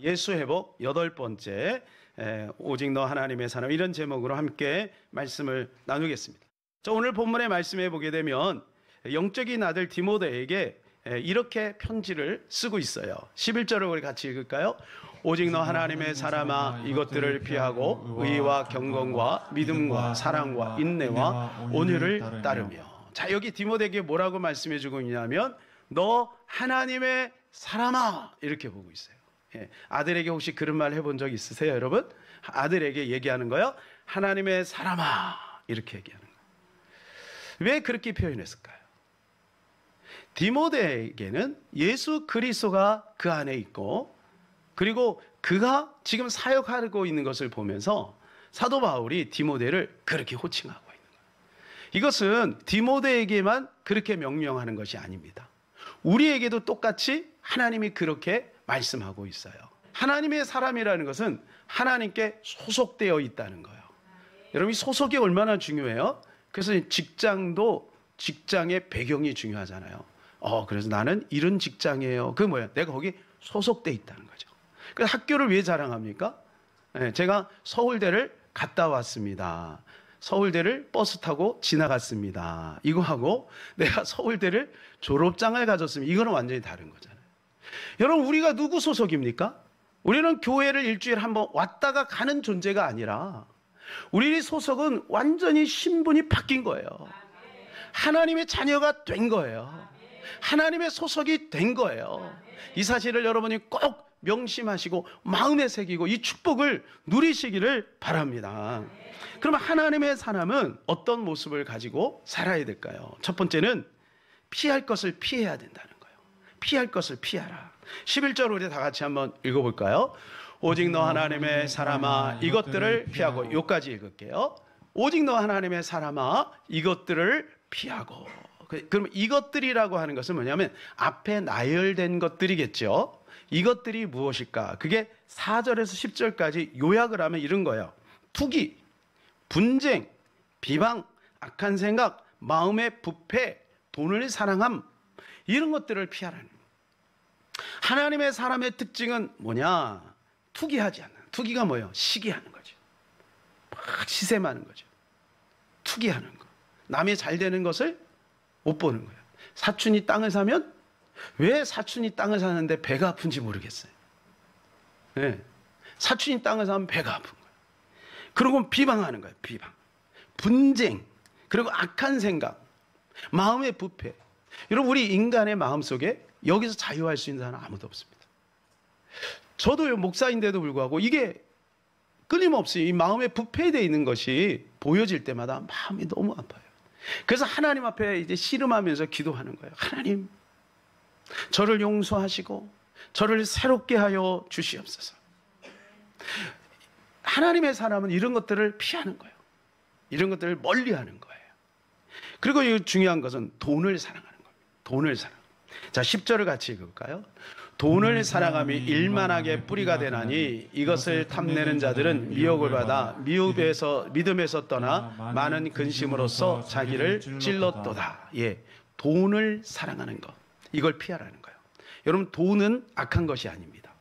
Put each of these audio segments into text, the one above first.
예수 회복 8번째 오직 너 하나님의 사람, 이런 제목으로 함께 말씀을 나누겠습니다. 자, 오늘 본문의 말씀에 보게 되면 영적인 아들 디모데에게 이렇게 편지를 쓰고 있어요. 11절을 우리 같이 읽을까요? 오직 너 하나님의 사람아, 이것들을 피하고 의와 경건과 믿음과 사랑과 인내와 온유를 따르며. 자, 여기 디모데에게 뭐라고 말씀해 주고 있냐면 너 하나님의 사람아, 이렇게 보고 있어요. 아들에게 혹시 그런 말 해본 적 있으세요, 여러분? 아들에게 얘기하는 거요. 하나님의 사람아, 이렇게 얘기하는 거예요. 왜 그렇게 표현했을까요? 디모데에게는 예수 그리스도가 그 안에 있고, 그리고 그가 지금 사역하고 있는 것을 보면서 사도 바울이 디모데를 그렇게 호칭하고 있는 거예요. 이것은 디모데에게만 그렇게 명령하는 것이 아닙니다. 우리에게도 똑같이 하나님이 그렇게 말씀하고 있어요. 하나님의 사람이라는 것은 하나님께 소속되어 있다는 거예요. 여러분, 이 소속이 얼마나 중요해요? 그래서 직장도 직장의 배경이 중요하잖아요. 그래서 나는 이런 직장이에요. 그게 뭐예요? 내가 거기 소속돼 있다는 거죠. 그래서 학교를 왜 자랑합니까? 제가 서울대를 갔다 왔습니다. 서울대를 버스 타고 지나갔습니다. 이거 하고 내가 서울대를 졸업장을 가졌습니다. 이거는 완전히 다른 거잖아요. 여러분, 우리가 누구 소속입니까? 우리는 교회를 일주일에 한번 왔다가 가는 존재가 아니라 우리 소속은 완전히 신분이 바뀐 거예요. 하나님의 자녀가 된 거예요. 하나님의 소속이 된 거예요. 이 사실을 여러분이 꼭 명심하시고 마음에 새기고 이 축복을 누리시기를 바랍니다. 그러면 하나님의 사람은 어떤 모습을 가지고 살아야 될까요? 첫 번째는 피할 것을 피해야 된다는 거예요. 피할 것을 피하라. 11절 우리 다 같이 한번 읽어볼까요? 오직 너 하나님의 사람아, 이것들을 피하고. 여기까지 읽을게요. 오직 너 하나님의 사람아, 이것들을 피하고. 그럼 이것들이라고 하는 것은 뭐냐면 앞에 나열된 것들이겠죠. 이것들이 무엇일까? 그게 4절에서 10절까지 요약을 하면 이런 거예요. 투기, 분쟁, 비방, 악한 생각, 마음의 부패, 돈을 사랑함, 이런 것들을 피하라는 거예요. 하나님의 사람의 특징은 뭐냐? 투기하지 않는. 투기가 뭐예요? 시기하는 거죠. 막 시샘하는 거죠. 투기하는 거. 남의 잘 되는 것을 못 보는 거예요. 사촌이 땅을 사면 왜 사촌이 땅을 사는데 배가 아픈지 모르겠어요. 네. 사촌이 땅을 사면 배가 아픈 거예요. 그리고 비방하는 거예요. 비방. 분쟁. 그리고 악한 생각. 마음의 부패. 여러분, 우리 인간의 마음 속에 여기서 자유할 수 있는 사람은 아무도 없습니다. 저도 목사인데도 불구하고 이게 끊임없이 이 마음에 부패되어 있는 것이 보여질 때마다 마음이 너무 아파요. 그래서 하나님 앞에 이제 씨름하면서 기도하는 거예요. 하나님, 저를 용서하시고 저를 새롭게 하여 주시옵소서. 하나님의 사람은 이런 것들을 피하는 거예요. 이런 것들을 멀리하는 거예요. 그리고 이 중요한 것은 돈을 사랑하는 겁니다. 돈을 사랑. 자, 10절을 같이 읽을까요? 돈을 사랑함이 일만하게 뿌리가 되나니 이것을 탐내는 자들은 미혹을 받아 믿음에서 떠나 많은 근심으로써 자기를 찔렀도다. 예, 돈을 사랑하는 것, 이걸 피하라는 거예요. 여러분, 돈은 악한 것이 아닙니다.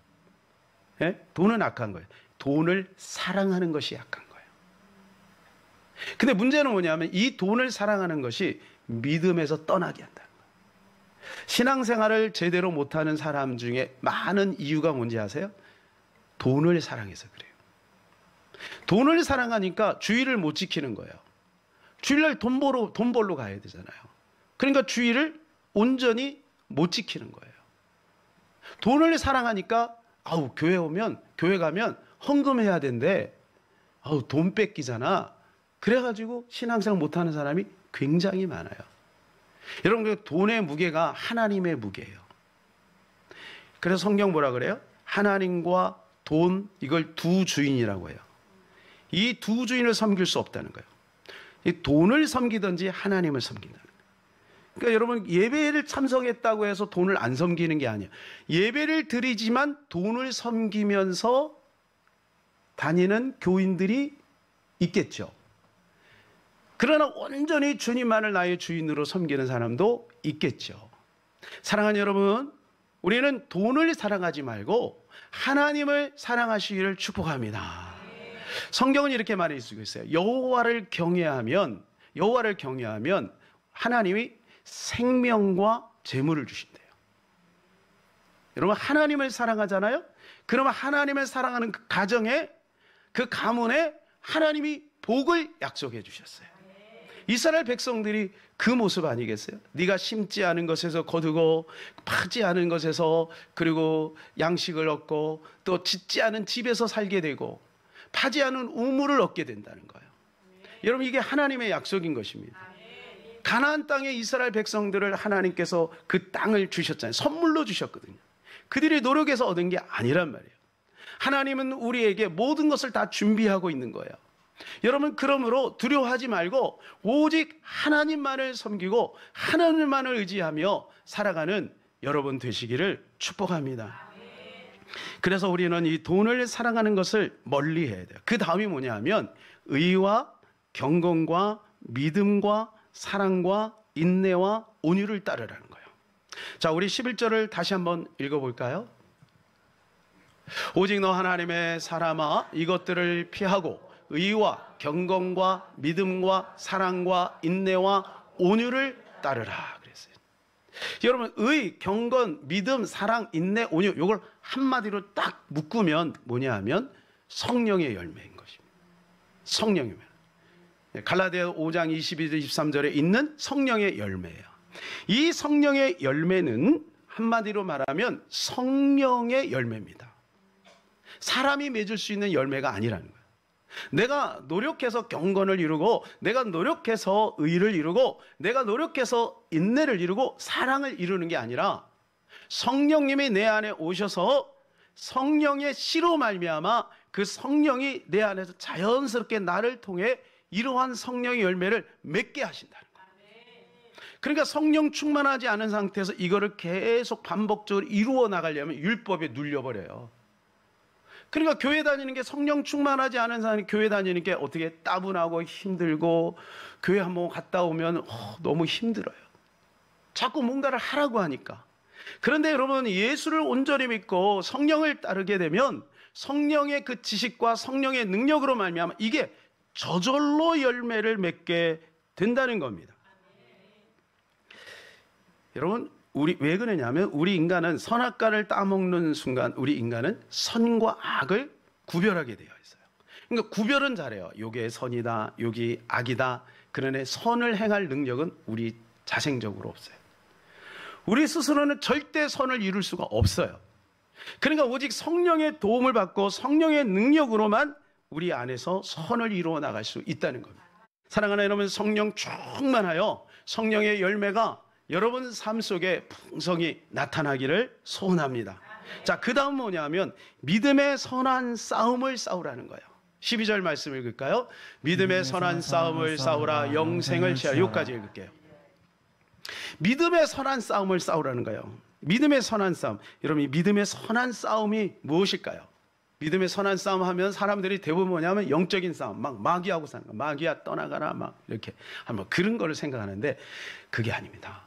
예? 돈은 악한 거예요. 돈을 사랑하는 것이 악한 거예요. 근데 문제는 뭐냐면 이 돈을 사랑하는 것이 믿음에서 떠나게 한다는 거예요. 신앙생활을 제대로 못하는 사람 중에 많은 이유가 뭔지 아세요? 돈을 사랑해서 그래요. 돈을 사랑하니까 주일을 못 지키는 거예요. 주일날 돈 벌러 가야 되잖아요. 그러니까 주일을 온전히 못 지키는 거예요. 돈을 사랑하니까 교회 가면 헌금해야 되는데 돈 뺏기잖아. 그래가지고 신앙생활 못하는 사람이 굉장히 많아요. 여러분, 돈의 무게가 하나님의 무게예요. 그래서 성경 뭐라 그래요? 하나님과 돈, 이걸 두 주인이라고 해요. 이 두 주인을 섬길 수 없다는 거예요. 이 돈을 섬기든지 하나님을 섬긴다는 거예요. 그러니까 여러분, 예배를 참석했다고 해서 돈을 안 섬기는 게 아니에요. 예배를 드리지만 돈을 섬기면서 다니는 교인들이 있겠죠. 그러나 온전히 주님만을 나의 주인으로 섬기는 사람도 있겠죠. 사랑하는 여러분, 우리는 돈을 사랑하지 말고 하나님을 사랑하시기를 축복합니다. 성경은 이렇게 말해주고 있어요. 여호와를 경외하면 하나님이 생명과 재물을 주신대요. 여러분, 하나님을 사랑하잖아요. 그러면 하나님을 사랑하는 그 가정에, 그 가문에 하나님이 복을 약속해 주셨어요. 이스라엘 백성들이 그 모습 아니겠어요? 네가 심지 않은 것에서 거두고 파지 않은 것에서, 그리고 양식을 얻고, 또 짓지 않은 집에서 살게 되고 파지 않은 우물을 얻게 된다는 거예요. 여러분, 이게 하나님의 약속인 것입니다. 가나안 땅에 이스라엘 백성들을 하나님께서 그 땅을 주셨잖아요. 선물로 주셨거든요. 그들이 노력해서 얻은 게 아니란 말이에요. 하나님은 우리에게 모든 것을 다 준비하고 있는 거예요. 여러분, 그러므로 두려워하지 말고 오직 하나님만을 섬기고 하나님만을 의지하며 살아가는 여러분 되시기를 축복합니다. 그래서 우리는 이 돈을 사랑하는 것을 멀리 해야 돼요. 그 다음이 뭐냐 하면 의와 경건과 믿음과 사랑과 인내와 온유를 따르라는 거예요. 자, 우리 11절을 다시 한번 읽어볼까요? 오직 너 하나님의 사람아, 이것들을 피하고 의와 경건과 믿음과 사랑과 인내와 온유를 따르라 그랬어요. 여러분, 의, 경건, 믿음, 사랑, 인내, 온유, 이걸 한마디로 딱 묶으면 뭐냐 하면 성령의 열매인 것입니다. 성령의 열매. 갈라디아 5장 22절 23절에 있는 성령의 열매예요. 이 성령의 열매는 한마디로 말하면 성령의 열매입니다. 사람이 맺을 수 있는 열매가 아니라는 거예요. 내가 노력해서 경건을 이루고, 내가 노력해서 의를 이루고, 내가 노력해서 인내를 이루고 사랑을 이루는 게 아니라 성령님이 내 안에 오셔서 성령의 씨로 말미암아 그 성령이 내 안에서 자연스럽게 나를 통해 이러한 성령의 열매를 맺게 하신다는 거예요. 그러니까 성령 충만하지 않은 상태에서 이거를 계속 반복적으로 이루어 나가려면 율법에 눌려버려요. 그러니까 교회 다니는 게, 성령 충만하지 않은 사람이 교회 다니는 게 어떻게 따분하고 힘들고, 교회 한번 갔다 오면 너무 힘들어요. 자꾸 뭔가를 하라고 하니까. 그런데 여러분, 예수를 온전히 믿고 성령을 따르게 되면 성령의 그 지식과 성령의 능력으로 말미암아 이게 저절로 열매를 맺게 된다는 겁니다. 여러분, 왜 그러냐면 우리 인간은 선악과를 따먹는 순간 우리 인간은 선과 악을 구별하게 되어 있어요. 그러니까 구별은 잘해요. 요게 선이다, 요게 악이다. 그러나 선을 행할 능력은 우리 자생적으로 없어요. 우리 스스로는 절대 선을 이룰 수가 없어요. 그러니까 오직 성령의 도움을 받고 성령의 능력으로만 우리 안에서 선을 이루어 나갈 수 있다는 겁니다. 사랑하는 여러분, 성령 충만하여 성령의 열매가 여러분 삶 속에 풍성히 나타나기를 소원합니다. 자, 그 다음 뭐냐면 믿음의 선한 싸움을 싸우라는 거예요. 12절 말씀 읽을까요? 믿음의 선한 싸움을 싸우라 영생을 취하라. 여기까지 읽을게요. 믿음의 선한 싸움을 싸우라는 거예요. 믿음의 선한 싸움. 여러분, 이 믿음의 선한 싸움이 무엇일까요? 믿음의 선한 싸움 하면 사람들이 대부분 뭐냐면 영적인 싸움, 막 마귀하고 사는 거, 마귀야 떠나가라, 막 이렇게 한번 그런 거를 생각하는데 그게 아닙니다.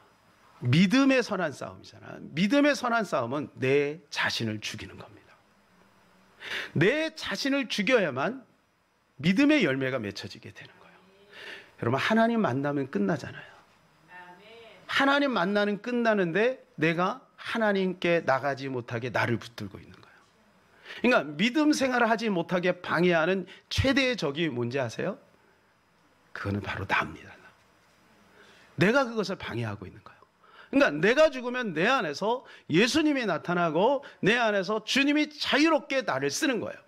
믿음의 선한 싸움이잖아. 믿음의 선한 싸움은 내 자신을 죽이는 겁니다. 내 자신을 죽여야만 믿음의 열매가 맺혀지게 되는 거예요. 여러분, 하나님 만나면 끝나잖아요. 하나님 만나는 끝나는데 내가 하나님께 나가지 못하게 나를 붙들고 있는 거예요. 그러니까 믿음 생활을 하지 못하게 방해하는 최대의 적이 뭔지 아세요? 그거는 바로 나입니다. 내가 그것을 방해하고 있는 거예요. 그러니까 내가 죽으면 내 안에서 예수님이 나타나고 내 안에서 주님이 자유롭게 나를 쓰는 거예요.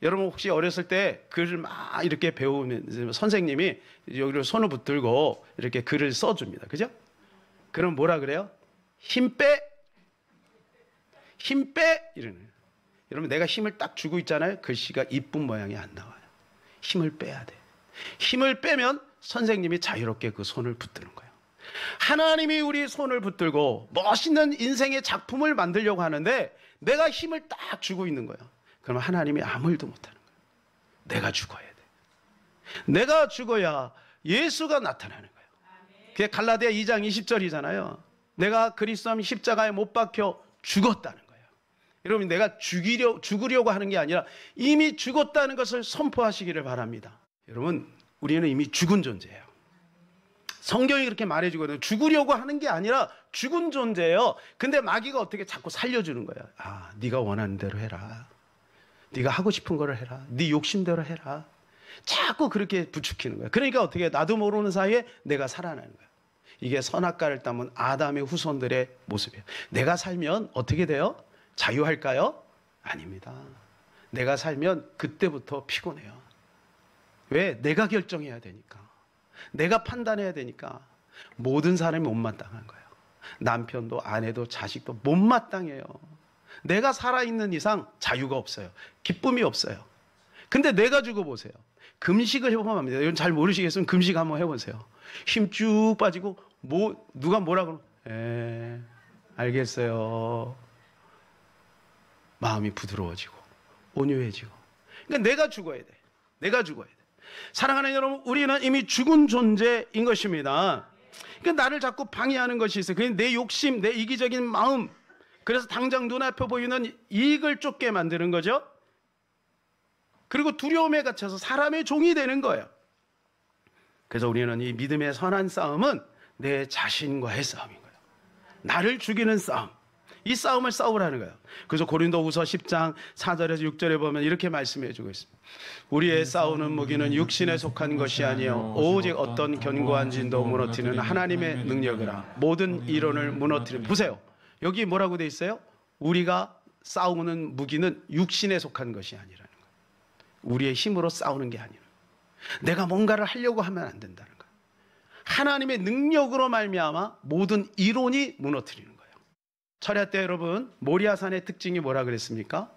여러분, 혹시 어렸을 때 글을 막 이렇게 배우면 선생님이 여기로 손을 붙들고 이렇게 글을 써줍니다. 그죠? 그럼 뭐라 그래요? 힘 빼! 힘 빼! 이러는 거예요. 여러분, 내가 힘을 딱 주고 있잖아요. 글씨가 이쁜 모양이 안 나와요. 힘을 빼야 돼. 힘을 빼면 선생님이 자유롭게 그 손을 붙드는 거예요. 하나님이 우리 손을 붙들고 멋있는 인생의 작품을 만들려고 하는데 내가 힘을 딱 주고 있는 거예요. 그러면 하나님이 아무 일도 못하는 거예요. 내가 죽어야 돼. 내가 죽어야 예수가 나타나는 거예요. 그게 갈라디아 2장 20절이잖아요. 내가 그리스도 십자가에 못 박혀 죽었다는 거예요. 여러분, 내가 죽으려고 하는 게 아니라 이미 죽었다는 것을 선포하시기를 바랍니다. 여러분, 우리는 이미 죽은 존재예요. 성경이 그렇게 말해주거든요. 죽으려고 하는 게 아니라 죽은 존재예요. 근데 마귀가 어떻게 자꾸 살려주는 거예요. 아, 네가 원하는 대로 해라. 네가 하고 싶은 거를 해라. 네 욕심대로 해라. 자꾸 그렇게 부추기는 거예요. 그러니까 어떻게 나도 모르는 사이에 내가 살아나는 거예요. 이게 선악과를 따면 아담의 후손들의 모습이에요. 내가 살면 어떻게 돼요? 자유할까요? 아닙니다. 내가 살면 그때부터 피곤해요. 왜? 내가 결정해야 되니까. 내가 판단해야 되니까. 모든 사람이 못마땅한 거예요. 남편도 아내도 자식도 못마땅해요. 내가 살아있는 이상 자유가 없어요. 기쁨이 없어요. 근데 내가 죽어보세요. 금식을 해보면 합니다. 이건 잘 모르시겠으면 금식 한번 해보세요. 힘 쭉 빠지고 누가 뭐라 그러면 알겠어요. 마음이 부드러워지고 온유해지고. 그러니까 내가 죽어야 돼. 내가 죽어야 돼. 사랑하는 여러분, 우리는 이미 죽은 존재인 것입니다. 그러니까 나를 자꾸 방해하는 것이 있어요. 그게 내 욕심, 내 이기적인 마음. 그래서 당장 눈앞에 보이는 이익을 쫓게 만드는 거죠. 그리고 두려움에 갇혀서 사람의 종이 되는 거예요. 그래서 우리는 이 믿음의 선한 싸움은 내 자신과의 싸움인 거예요. 나를 죽이는 싸움. 이 싸움을 싸우라는 거예요. 그래서 고린도후서 10장 4절에서 6절에 보면 이렇게 말씀해 주고 있습니다. 우리의 싸우는 무기는 육신에 속한 것이 아니요 오직 어떤 견고한 진도 무너뜨리는 하나님의 능력이라. 모든 이론을 무너뜨리는. 보세요. 여기 뭐라고 돼 있어요? 우리가 싸우는 무기는 육신에 속한 것이 아니라는 거예요. 우리의 힘으로 싸우는 게 아니라. 내가 뭔가를 하려고 하면 안 된다는 거예요. 하나님의 능력으로 말미암아 모든 이론이 무너뜨리는 거예요. 철야 때 여러분, 모리아산의 특징이 뭐라 그랬습니까?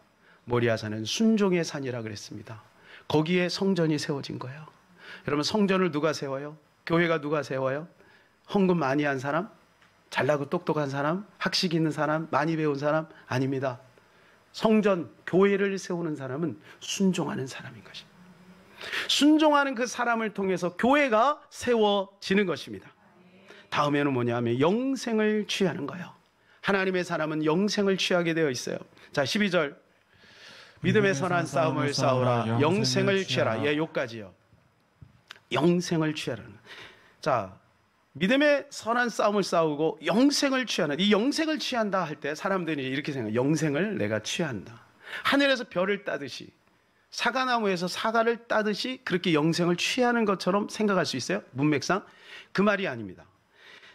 모리아산은 순종의 산이라 그랬습니다. 거기에 성전이 세워진 거예요. 여러분, 성전을 누가 세워요? 교회가 누가 세워요? 헌금 많이 한 사람? 잘나고 똑똑한 사람? 학식 있는 사람? 많이 배운 사람? 아닙니다. 성전, 교회를 세우는 사람은 순종하는 사람인 것입니다. 순종하는 그 사람을 통해서 교회가 세워지는 것입니다. 다음에는 뭐냐면 영생을 취하는 거예요. 하나님의 사람은 영생을 취하게 되어 있어요. 자, 12절. 믿음의 선한 싸움을 싸우라. 영생을 취하라. 예, 요까지요. 영생을 취하라는. 자, 믿음의 선한 싸움을 싸우고 영생을 취하는. 이 영생을 취한다 할 때 사람들이 이렇게 생각해요. 영생을 내가 취한다. 하늘에서 별을 따듯이, 사과나무에서 사과를 따듯이 그렇게 영생을 취하는 것처럼 생각할 수 있어요? 문맥상? 그 말이 아닙니다.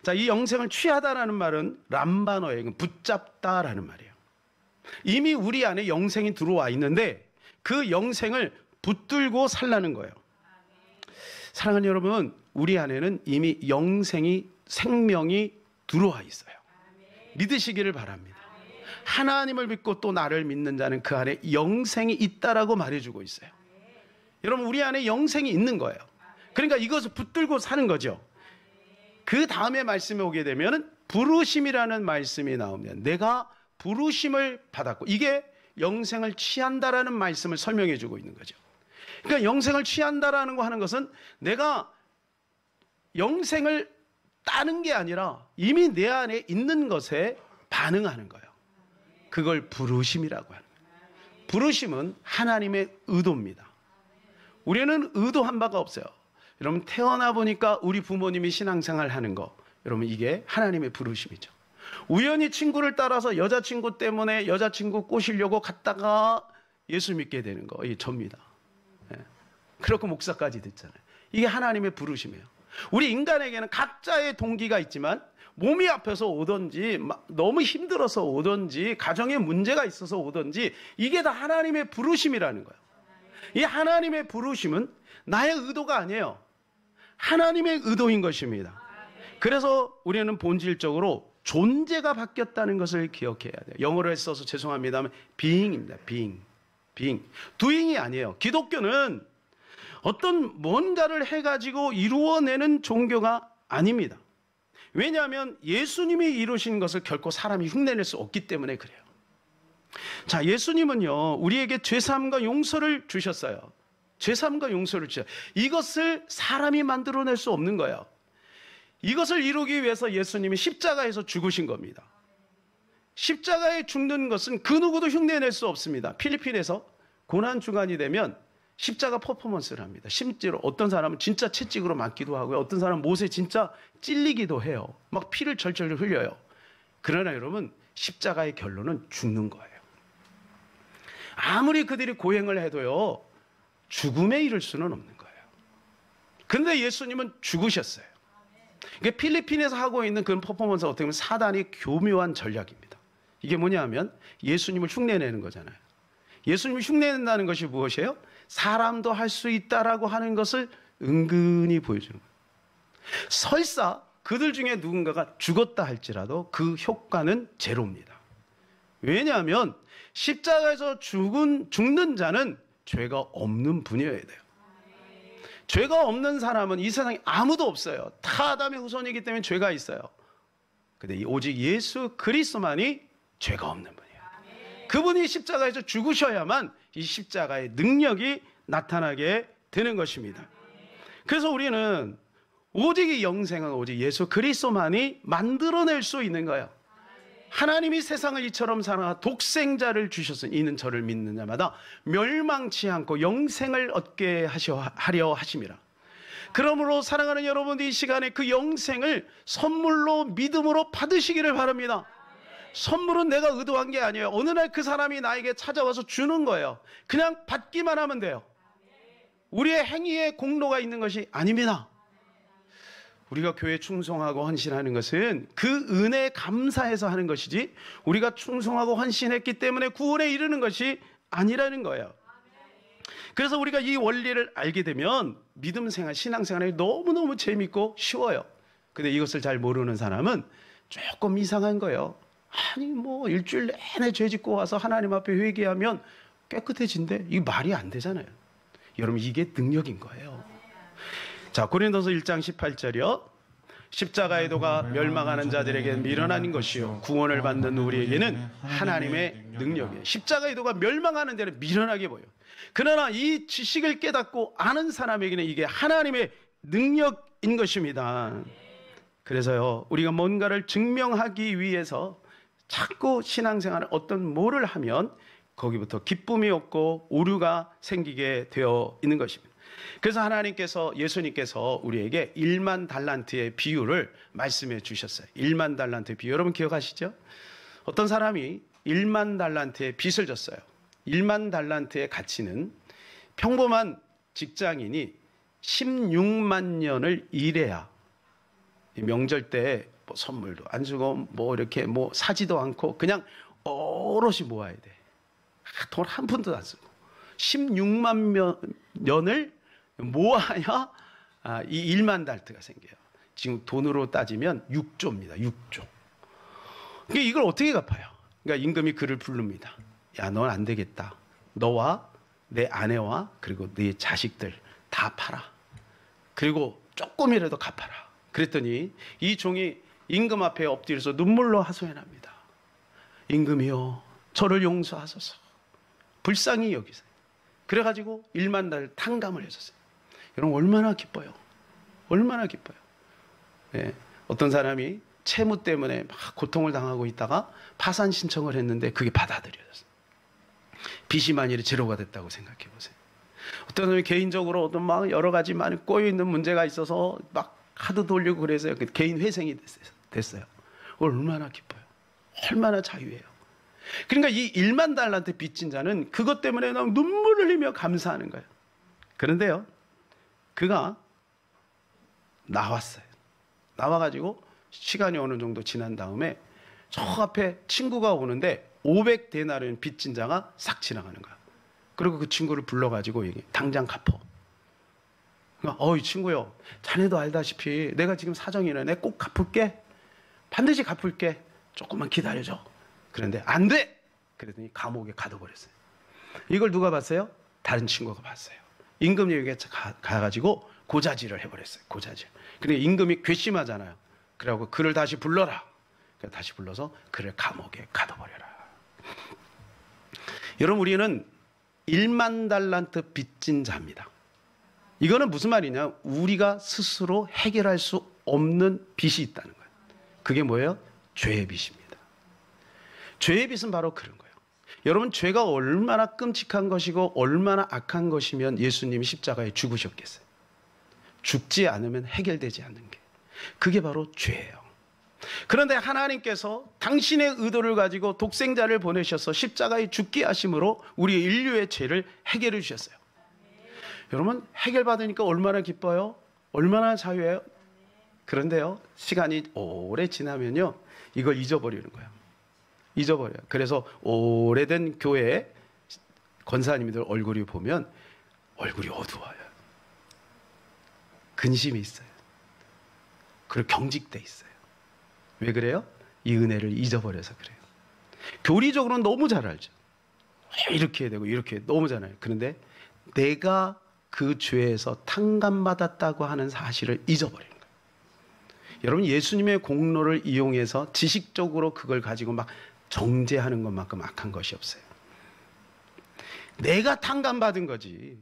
자, 이 영생을 취하다라는 말은 람바노예요. 붙잡다라는 말이에요. 이미 우리 안에 영생이 들어와 있는데 그 영생을 붙들고 살라는 거예요. 사랑하는 여러분, 우리 안에는 이미 영생이, 생명이 들어와 있어요. 믿으시기를 바랍니다. 하나님을 믿고 또 나를 믿는 자는 그 안에 영생이 있다라고 말해주고 있어요. 여러분, 우리 안에 영생이 있는 거예요. 그러니까 이것을 붙들고 사는 거죠. 그 다음에 말씀에 오게 되면 부르심이라는 말씀이 나오면 내가 부르심을 받았고, 이게 영생을 취한다라는 말씀을 설명해 주고 있는 거죠. 그러니까 영생을 취한다라는 거 하는 것은 내가 영생을 따는 게 아니라 이미 내 안에 있는 것에 반응하는 거예요. 그걸 부르심이라고 하는 거예요. 부르심은 하나님의 의도입니다. 우리는 의도한 바가 없어요. 여러분, 태어나 보니까 우리 부모님이 신앙생활 하는 거, 여러분, 이게 하나님의 부르심이죠. 우연히 친구를 따라서 여자친구 때문에 여자친구 꼬시려고 갔다가 예수 믿게 되는 거, 이게 접니다. 예. 그렇고 목사까지 됐잖아요. 이게 하나님의 부르심이에요. 우리 인간에게는 각자의 동기가 있지만 몸이 아파서 오든지 너무 힘들어서 오든지 가정에 문제가 있어서 오든지 이게 다 하나님의 부르심이라는 거예요. 이 하나님의 부르심은 나의 의도가 아니에요. 하나님의 의도인 것입니다. 그래서 우리는 본질적으로 존재가 바뀌었다는 것을 기억해야 돼요. 영어로 써서 죄송합니다만 being입니다. being. doing이 아니에요. 기독교는 어떤 뭔가를 해가지고 이루어내는 종교가 아닙니다. 왜냐하면 예수님이 이루신 것을 결코 사람이 흉내낼 수 없기 때문에 그래요. 자, 예수님은요, 우리에게 죄사함과 용서를 주셨어요. 죄사함과 용서를 주셨어요. 이것을 사람이 만들어낼 수 없는 거예요. 이것을 이루기 위해서 예수님이 십자가에서 죽으신 겁니다. 십자가에 죽는 것은 그 누구도 흉내낼 수 없습니다. 필리핀에서 고난 주간이 되면 십자가 퍼포먼스를 합니다. 심지어 어떤 사람은 진짜 채찍으로 맞기도 하고요. 어떤 사람은 못에 진짜 찔리기도 해요. 막 피를 절절 흘려요. 그러나 여러분, 십자가의 결론은 죽는 거예요. 아무리 그들이 고행을 해도요, 죽음에 이를 수는 없는 거예요. 그런데 예수님은 죽으셨어요. 그러니까 필리핀에서 하고 있는 그런 퍼포먼스가 어떻게 보면 사단이 교묘한 전략입니다. 이게 뭐냐 하면 예수님을 흉내내는 거잖아요. 예수님을 흉내낸다는 것이 무엇이에요? 사람도 할 수 있다라고 하는 것을 은근히 보여주는 거예요. 설사 그들 중에 누군가가 죽었다 할지라도 그 효과는 제로입니다. 왜냐하면 십자가에서 죽는 자는 죄가 없는 분이어야 돼요. 죄가 없는 사람은 이 세상에 아무도 없어요. 다 아담의 후손이기 때문에 죄가 있어요. 근데 오직 예수 그리스도만이 죄가 없는 분이에요. 그분이 십자가에서 죽으셔야만 이 십자가의 능력이 나타나게 되는 것입니다. 그래서 우리는 오직 이 영생은 오직 예수 그리스도만이 만들어낼 수 있는 거예요. 하나님이 세상을 이처럼 사랑하 독생자를 주셨으니 이는 저를 믿는 자마다 멸망치 않고 영생을 얻게 하려 하심이라. 그러므로 사랑하는 여러분들, 이 시간에 그 영생을 선물로 믿음으로 받으시기를 바랍니다. 선물은 내가 의도한 게 아니에요. 어느 날 그 사람이 나에게 찾아와서 주는 거예요. 그냥 받기만 하면 돼요. 우리의 행위에 공로가 있는 것이 아닙니다. 우리가 교회에 충성하고 헌신하는 것은 그 은혜에 감사해서 하는 것이지, 우리가 충성하고 헌신했기 때문에 구원에 이르는 것이 아니라는 거예요. 그래서 우리가 이 원리를 알게 되면 믿음 생활, 신앙 생활이 너무너무 재밌고 쉬워요. 근데 이것을 잘 모르는 사람은 조금 이상한 거예요. 아니 뭐 일주일 내내 죄 짓고 와서 하나님 앞에 회개하면 깨끗해진대. 이게 말이 안 되잖아요. 여러분, 이게 능력인 거예요. 자, 고린도서 1장 18절이요. 십자가의 도가 멸망하는 자들에게 미련한 것이요 구원을 받는 우리에게는 하나님의 능력이에요. 십자가의 도가 멸망하는 데는 미련하게 보여요. 그러나 이 지식을 깨닫고 아는 사람에게는 이게 하나님의 능력인 것입니다. 그래서요, 우리가 뭔가를 증명하기 위해서 자꾸 신앙생활을 어떤 뭐를 하면 거기부터 기쁨이 없고 오류가 생기게 되어 있는 것입니다. 그래서 하나님께서, 예수님께서 우리에게 1만 달란트의 비유를 말씀해 주셨어요. 1만 달란트의 비유, 여러분 기억하시죠? 어떤 사람이 1만 달란트의 빚을 졌어요. 1만 달란트의 가치는 평범한 직장인이 16만 년을 일해야, 명절 때 뭐 선물도 안 주고 뭐 이렇게 뭐 사지도 않고 그냥 오롯이 모아야 돼. 돈 한 푼도 안 쓰고 16만 년을 모아야 이 1만 달트가 생겨요. 지금 돈으로 따지면 6조입니다. 6조. 그러니까 이걸 어떻게 갚아요? 그러니까 임금이 그를 부릅니다. 야, 넌 안 되겠다. 너와 내 아내와 그리고 네 자식들 다 팔아. 그리고 조금이라도 갚아라. 그랬더니 이 종이 임금 앞에 엎드려서 눈물로 하소연합니다. 임금이요, 저를 용서하소서. 불쌍히 여기세요. 그래가지고 1만 달 탕감을 해줬어요. 여러분, 얼마나 기뻐요. 얼마나 기뻐요. 네. 어떤 사람이 채무 때문에 막 고통을 당하고 있다가 파산 신청을 했는데 그게 받아들여졌어요. 빚이 만일에 제로가 됐다고 생각해 보세요. 어떤 사람이 개인적으로 어떤 막 여러 가지 많이 꼬여있는 문제가 있어서 막 카드 돌리고 그래서 개인 회생이 됐어요. 얼마나 기뻐요. 얼마나 자유해요. 그러니까 이 1만 달란트 빚진 자는 그것 때문에 너무 눈물을 흘리며 감사하는 거예요. 그런데요, 그가 나왔어요. 나와가지고 시간이 어느 정도 지난 다음에 저 앞에 친구가 오는데 500데나리온 빚진 자가 싹 지나가는 거야. 그리고 그 친구를 불러가지고 얘기해. 당장 갚어. 이 친구요, 자네도 알다시피 내가 지금 사정이 이래. 내가 꼭 갚을게. 반드시 갚을게. 조금만 기다려줘. 그런데 안 돼! 그랬더니 감옥에 가둬버렸어요. 이걸 누가 봤어요? 다른 친구가 봤어요. 임금이 여기에 가가지고 고자질을 해버렸어요. 고자질. 그러니까 임금이 괘씸하잖아요. 그래갖고 그를 다시 불러라. 그래서 다시 불러서 그를 감옥에 가둬버려라. 여러분, 우리는 1만 달란트 빚진 자입니다. 이거는 무슨 말이냐? 우리가 스스로 해결할 수 없는 빚이 있다는 거예요. 그게 뭐예요? 죄의 빚입니다. 죄의 빚은 바로 그런 거예요. 여러분, 죄가 얼마나 끔찍한 것이고 얼마나 악한 것이면 예수님이 십자가에 죽으셨겠어요? 죽지 않으면 해결되지 않는 게, 그게 바로 죄예요. 그런데 하나님께서 당신의 의도를 가지고 독생자를 보내셔서 십자가에 죽게 하심으로 우리 인류의 죄를 해결해 주셨어요. 여러분, 해결받으니까 얼마나 기뻐요? 얼마나 자유해요? 그런데요, 시간이 오래 지나면요, 이걸 잊어버리는 거예요. 잊어버려요. 그래서 오래된 교회 권사님들 얼굴이 보면 얼굴이 어두워요. 근심이 있어요. 그리고 경직돼 있어요. 왜 그래요? 이 은혜를 잊어버려서 그래요. 교리적으로는 너무 잘 알죠. 이렇게 해야 되고 이렇게 너무 잘 알아요. 그런데 내가 그 죄에서 탕감받았다고 하는 사실을 잊어버리는 거예요. 여러분, 예수님의 공로를 이용해서 지식적으로 그걸 가지고 막 정죄하는 것만큼 악한 것이 없어요. 내가 탕감받은 거지.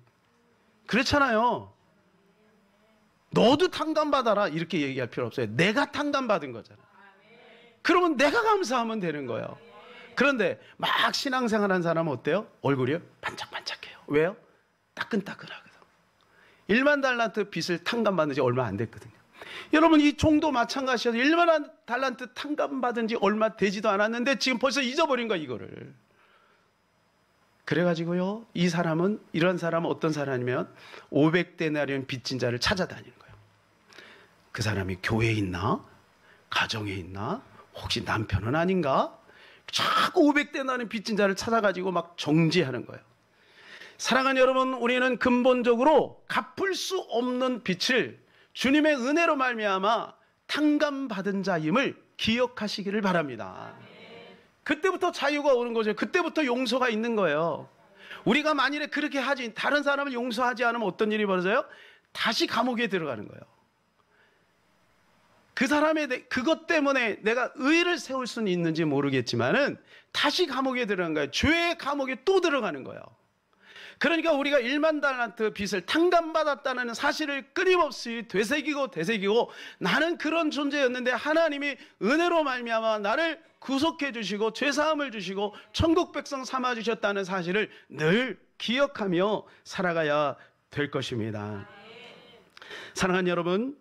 그렇잖아요. 너도 탕감받아라 이렇게 얘기할 필요 없어요. 내가 탕감받은 거잖아. 그러면 내가 감사하면 되는 거예요. 그런데 막 신앙생활한 사람은 어때요? 얼굴이 반짝반짝해요. 왜요? 따끈따끈하거든. 1만 달란트 빚을 탕감받은 지 얼마 안 됐거든요. 여러분, 이 종도 마찬가지예요. 1만 달란트 탕감받은 지 얼마 되지도 않았는데 지금 벌써 잊어버린 거야, 이거를. 그래가지고요, 이 사람은, 이런 사람은 어떤 사람이면 500데나리온 빚진 자를 찾아다니는 거예요. 그 사람이 교회에 있나? 가정에 있나? 혹시 남편은 아닌가? 자꾸 500데나리온 빚진 자를 찾아가지고 막 정죄하는 거예요. 사랑하는 여러분, 우리는 근본적으로 갚을 수 없는 빚을 주님의 은혜로 말미암아 탕감받은 자임을 기억하시기를 바랍니다. 그때부터 자유가 오는 거죠. 그때부터 용서가 있는 거예요. 우리가 만일에 그렇게 하지, 다른 사람을 용서하지 않으면 어떤 일이 벌어져요? 다시 감옥에 들어가는 거예요. 그 사람의 그것 때문에 내가 의를 세울 수는 있는지 모르겠지만은 다시 감옥에 들어간 거예요. 죄의 감옥에 또 들어가는 거예요. 그러니까 우리가 1만 달란트 빚을 탕감받았다는 사실을 끊임없이 되새기고 나는 그런 존재였는데 하나님이 은혜로 말미암아 나를 구속해 주시고 죄사함을 주시고 천국 백성 삼아 주셨다는 사실을 늘 기억하며 살아가야 될 것입니다. 사랑하는 여러분,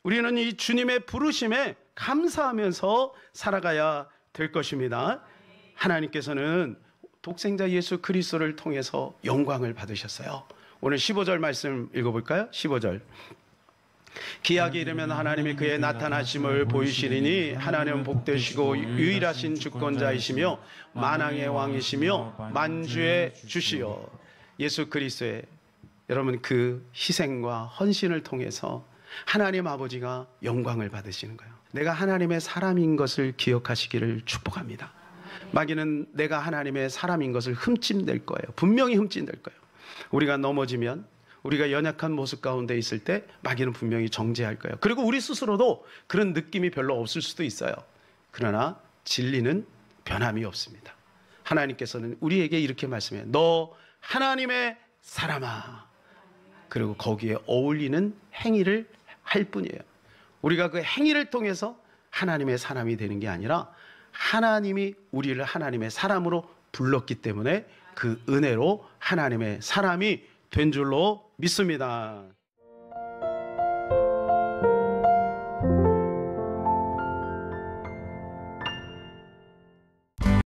우리는 이 주님의 부르심에 감사하면서 살아가야 될 것입니다. 하나님께서는 독생자 예수 그리스도를 통해서 영광을 받으셨어요. 오늘 15절 말씀 읽어볼까요? 15절. 기약이 이르면 하나님이 그의 나타나심을 보이시리니 하나님은 복되시고 유일하신 주권자이시며 만왕의 왕이시며 만주의 주시여. 예수 그리스도의, 여러분, 그 희생과 헌신을 통해서 하나님 아버지가 영광을 받으시는 거예요. 내가 하나님의 사람인 것을 기억하시기를 축복합니다. 마귀는 내가 하나님의 사람인 것을 흠집낼 거예요. 분명히 흠집낼 거예요. 우리가 넘어지면, 우리가 연약한 모습 가운데 있을 때 마귀는 분명히 정죄할 거예요. 그리고 우리 스스로도 그런 느낌이 별로 없을 수도 있어요. 그러나 진리는 변함이 없습니다. 하나님께서는 우리에게 이렇게 말씀해요. 너 하나님의 사람아. 그리고 거기에 어울리는 행위를 할 뿐이에요. 우리가 그 행위를 통해서 하나님의 사람이 되는 게 아니라 하나님이 우리를 하나님의 사람으로 불렀기 때문에 그 은혜로 하나님의 사람이 된 줄로 믿습니다.